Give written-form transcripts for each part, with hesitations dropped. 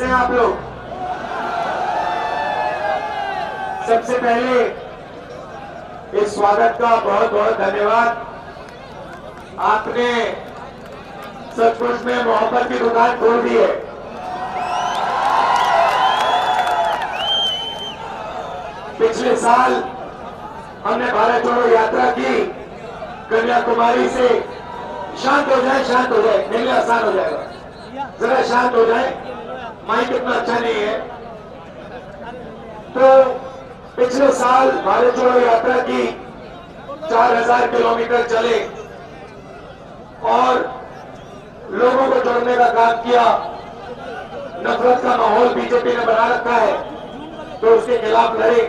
कैसे हैं आप लोग? सबसे पहले इस स्वागत का बहुत बहुत धन्यवाद। आपने सचमुच में मोहब्बत की दुकान खोल दी है। पिछले साल हमने भारत जोड़ो यात्रा की, कन्याकुमारी से शांत हो जाए, मेरे लिए आसान हो जाएगा, जरा शांत हो जाए, माइक इतना अच्छा नहीं है। तो पिछले साल भारत जोड़ो यात्रा की 4000 किलोमीटर चले और लोगों को जोड़ने का काम किया। नफरत का माहौल बीजेपी ने बना रखा है तो उसके खिलाफ लड़े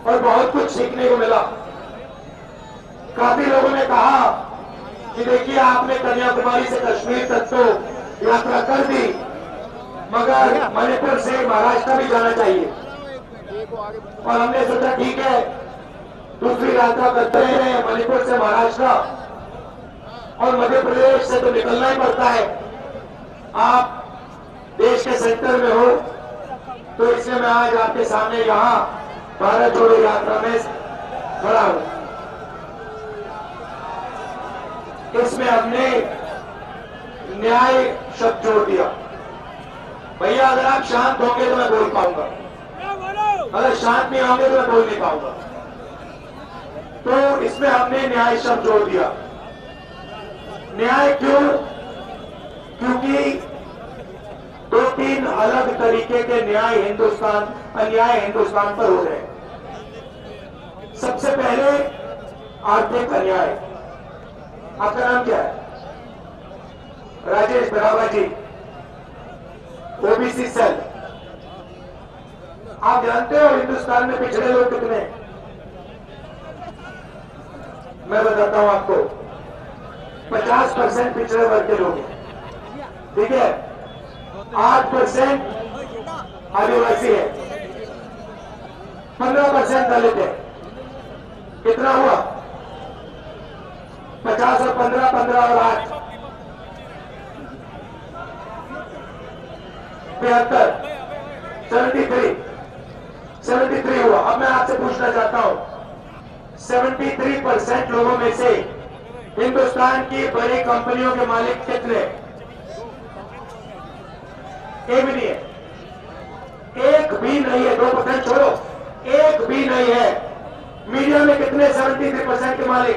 और बहुत कुछ सीखने को मिला। काफी लोगों ने कहा कि देखिए आपने कन्याकुमारी से कश्मीर तक तो यात्रा कर दी, मगर मणिपुर से महाराष्ट्र भी जाना चाहिए। और हमने सोचा ठीक है, दूसरी यात्रा करते हैं मणिपुर से महाराष्ट्र और मध्य प्रदेश से तो निकलना ही पड़ता है। आप देश के सेंटर में हो तो इसलिए मैं आज आपके सामने यहाँ भारत जोड़ो यात्रा में खड़ा हूं। इसमें हमने न्याय शब्द जोड़ दिया। भैया अगर आप शांत होंगे तो मैं बोल पाऊंगा, अगर शांत नहीं होंगे तो मैं बोल नहीं पाऊंगा। तो इसमें हमने न्याय शब्द जोड़ दिया। न्याय क्यों? क्योंकि 2-3 अलग तरीके के अन्याय हिंदुस्तान पर हो रहे हैं। सबसे पहले आर्थिक अन्याय। आपका नाम क्या है? राजेश बराबर जी, ओबीसी सेल। आप जानते हो हिंदुस्तान में पिछड़े लोग कितने? मैं बताता हूं आपको, 50% पिछड़े वर्ग के लोग हैं, ठीक है? 8% आदिवासी है, 15% दलित है। कितना हुआ? 50 और 15, 15 और 8, 73, 73 हुआ। अब मैं आपसे पूछना चाहता हूं, 73% लोगों में से हिंदुस्तान की बड़ी कंपनियों के मालिक कितने? एक भी नहीं है, एक भी नहीं है। 2% छोड़ो, एक भी नहीं है। मीडिया में कितने 73% के मालिक?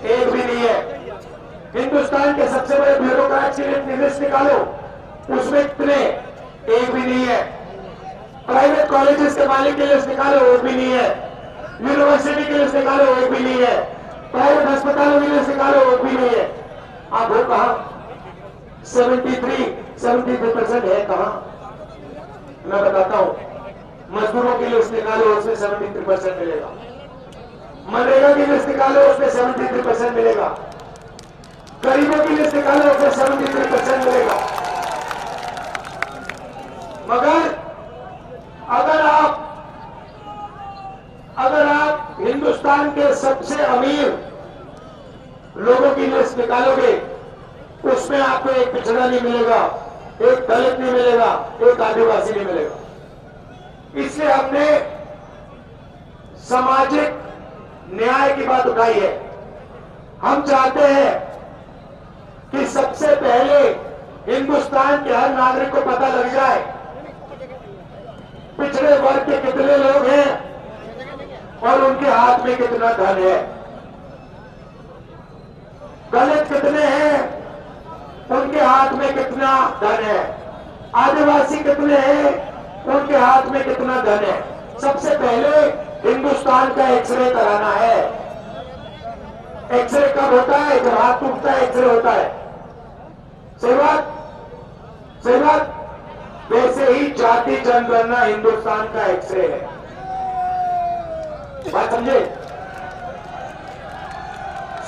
एक भी नहीं है। हिंदुस्तान के सबसे बड़े ब्यूरोक्रेट की लिस्ट निकालो, उसमें कितने? एक भी नहीं है। प्राइवेट कॉलेजेस के मालिक की लिस्ट निकालो, एक भी नहीं है। यूनिवर्सिटी की लिस्ट निकालो, एक भी नहीं है। प्राइवेट अस्पतालों की लिस्ट निकालो, एक भी नहीं है। आप हो कहां? 73% है कहां? मैं बताता हूं, मजदूरों की लिस्ट निकालो, उसमें 73% मिलेगा। मनरेगा की लिस्ट निकालो, उसमें 73% मिलेगा। गरीबों की लिस्ट निकालो, उसमें 73% मिलेगा। मगर अगर आप हिंदुस्तान के सबसे अमीर लोगों की लिस्ट निकालोगे, उसमें आपको एक पिछड़ा नहीं मिलेगा, एक दलित नहीं मिलेगा, एक आदिवासी नहीं मिलेगा। इसलिए हमने सामाजिक न्याय की बात उठाई है। हम चाहते हैं कि सबसे पहले हिंदुस्तान के हर नागरिक को पता लग जाए पिछड़े वर्ग के कितने लोग हैं और उनके हाथ में कितना धन है। दलित कितने हैं, उनके हाथ में कितना धन है। आदिवासी कितने हैं, उनके हाथ में कितना धन है। सबसे पहले हिंदुस्तान का एक्सरे कराना है। एक्सरे कब होता है? जब हाथ टूटता है एक्सरे होता है। सही बात, सही बात। वैसे ही जाति जनगणना हिंदुस्तान का एक्सरे है। बात समझे?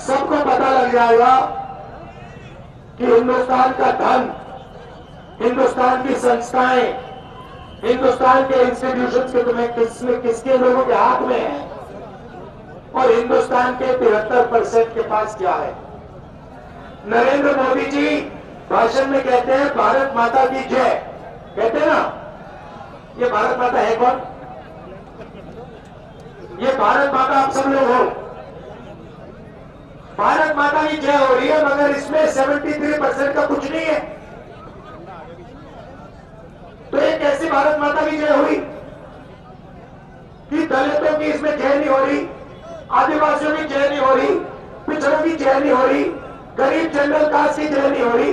सबको पता लग जाएगा कि हिंदुस्तान का धन, हिंदुस्तान की संस्थाएं, हिंदुस्तान के इंस्टीट्यूशंस के तुम्हें किसके लोगों के हाथ में है और हिंदुस्तान के 73% के पास क्या है। नरेंद्र मोदी जी भाषण में कहते हैं भारत माता की जय, कहते हैं ना। ये भारत माता है कौन? ये भारत माता आप सब लोग हो। भारत माता की जय हो रही है, मगर इसमें 73% का कुछ नहीं है। तो ये कैसी भारत माता की जय हुई कि दलितों की इसमें जय नहीं हो रही, आदिवासियों की जय नहीं हो रही, पिछड़ों की जय नहीं हो रही, गरीब जनरल कास्ट की जय नहीं हो रही,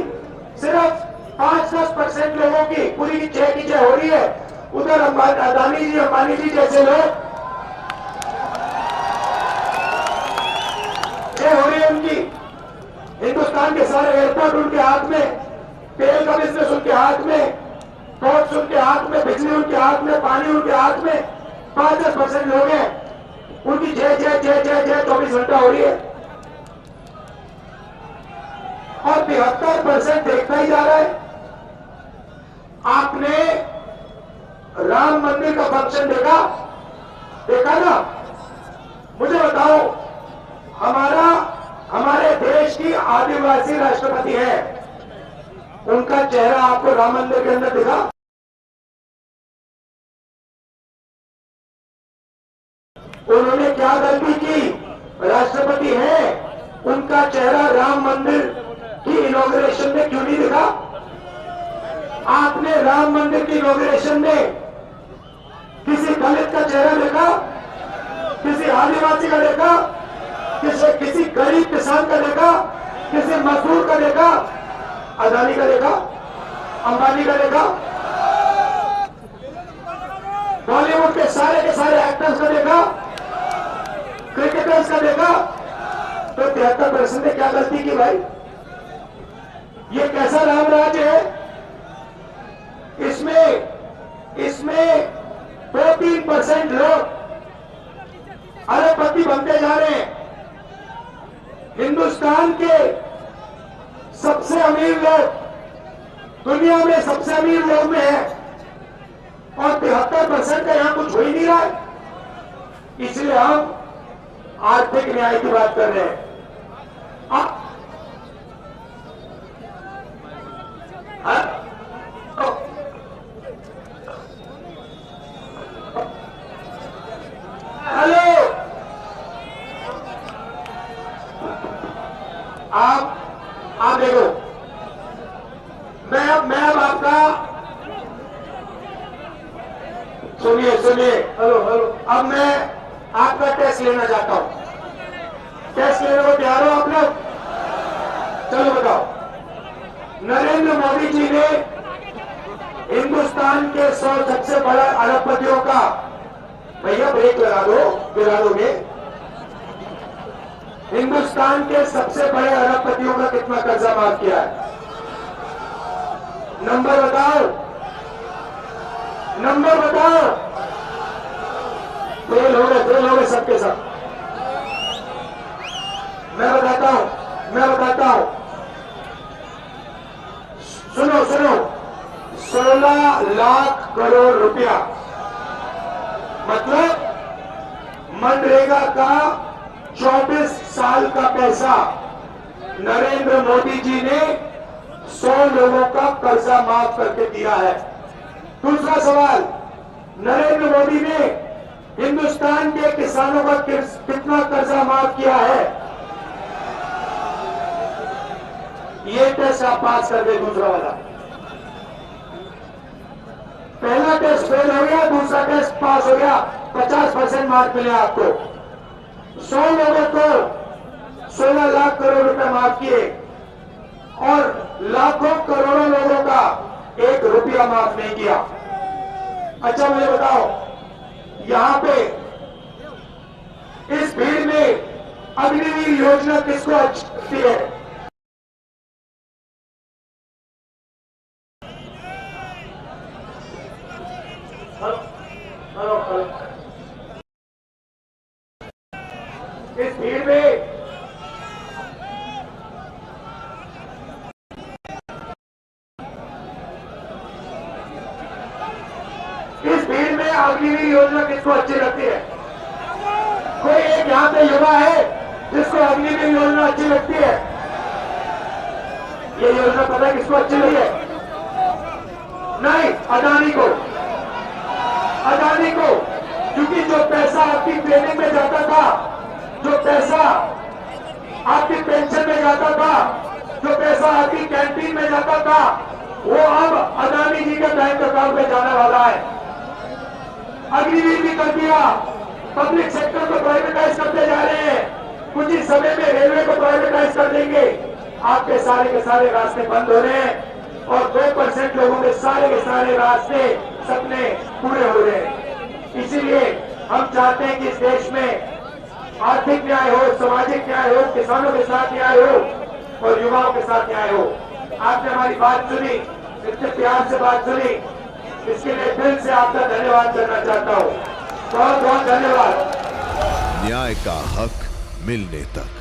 सिर्फ 5-10% लोगों की पूरी की जय हो रही है। उधर अदानी जी, अंबानी जी जैसे लोग जय हो रही है उनकी। हिंदुस्तान के सारे एयरपोर्ट उनके हाथ में, तेल का बिजनेस उनके हाथ में, पोर्ट्स उनके हाथ में, बिजली उनके हाथ में, पानी उनके हाथ में। 5-10% लोग हैं, उनकी जय जय जय जय जय 24 घंटा हो रही है। और 73% देखता ही जा रहा है। आपने राम मंदिर का फंक्शन देखा ना? मुझे बताओ, हमारे देश की आदिवासी राष्ट्रपति है, उनका चेहरा आपको राम मंदिर के अंदर दिखा? उन्होंने क्या गलती की? राष्ट्रपति है, उनका चेहरा राम मंदिर की इनॉग्रेशन में क्यों नहीं दिखा? आपने राम मंदिर की इनॉग्रेशन में किसी दलित का चेहरा देखा? किसी आदिवासी का देखा? किसी गरीब किसान का देखा? किसी मजदूर का देखा? अदानी का देखा? अंबानी का देखा? बॉलीवुड के सारे एक्टर्स का देखा? क्रिकेटर्स का देखा? तो 73% ने क्या गलती की भाई? ये कैसा राम राज है? इसमें 2-3% लोग अरबपति बनते जा रहे हैं। हिंदुस्तान के सबसे अमीर लोग, दुनिया में सबसे अमीर लोग में है, और 73% का यहां कुछ हो ही नहीं रहा है। इसलिए हम आर्थिक न्याय की बात कर रहे हैं। हेलो, आप देखो, मैं अब आपका सुनिए, हेलो, अब मैं आपका टेस्ट लेना चाहता हूं। टेस्ट लेने को तैयार हो आप लोग? चलो बताओ, नरेंद्र मोदी जी ने हिंदुस्तान के 100 सबसे बड़ा अरबपतियों का, भैया ब्रेक लगा दोगे, हिंदुस्तान के सबसे बड़े अरबपतियों का कितना कर्जा माफ किया है? नंबर बताओ। फेल हो गए सबके सब। मैं बताता हूं, सुनो, 16 लाख करोड़ रुपया, मतलब मनरेगा का 24 साल का पैसा नरेंद्र मोदी जी ने 100 लोगों का कर्जा माफ करके दिया है। दूसरा सवाल, नरेंद्र मोदी ने हिंदुस्तान के किसानों का कितना कर्जा माफ किया है? ये टेस्ट आप पास कर दे। दूसरा वाला, पहला टेस्ट फेल हो गया, दूसरा टेस्ट पास हो गया, 50% मार्क मिले आपको। 100 लोगों को 16 लाख करोड़ रुपए माफ किए, और लाखों करोड़ों लोगों का 1 रुपया माफ नहीं किया। अच्छा मुझे बताओ, यहां पे इस भीड़ में अग्निवीर योजना किसको अच्छी है? इस भीड़ में अग्निवीर योजना किसको अच्छी लगती है? कोई एक यहाँ पे युवा है जिसको अग्निवीर योजना अच्छी लगती है? ये योजना पता है किसको अच्छी लगी है? नहीं, अदानी को। अदानी को, क्योंकि जो पैसा आपकी ट्रेनिंग में जाता था, जो पैसा आपकी पेंशन में जाता था, जो पैसा आपकी कैंटीन में जाता था, वो अब अदानी जी के बैंक अकाउंट में जाने वाला है। अग्निवीर भी कर दिया, पब्लिक सेक्टर को प्राइवेटाइज करते जा रहे हैं, कुछ ही समय में रेलवे को प्राइवेटाइज कर देंगे। आपके सारे के सारे रास्ते बंद हो रहे हैं और 2% लोगों के सारे रास्ते सपने पूरे हो रहे हैं। इसीलिए हम चाहते हैं कि इस देश में आर्थिक न्याय हो, सामाजिक न्याय हो, किसानों के साथ न्याय हो और युवाओं के साथ न्याय हो। आपने हमारी बात सुनी, इतने प्यार से बात सुनी, इसके लिए दिल से आपका धन्यवाद करना चाहता हूँ। बहुत बहुत धन्यवाद। न्याय का हक मिलने तक।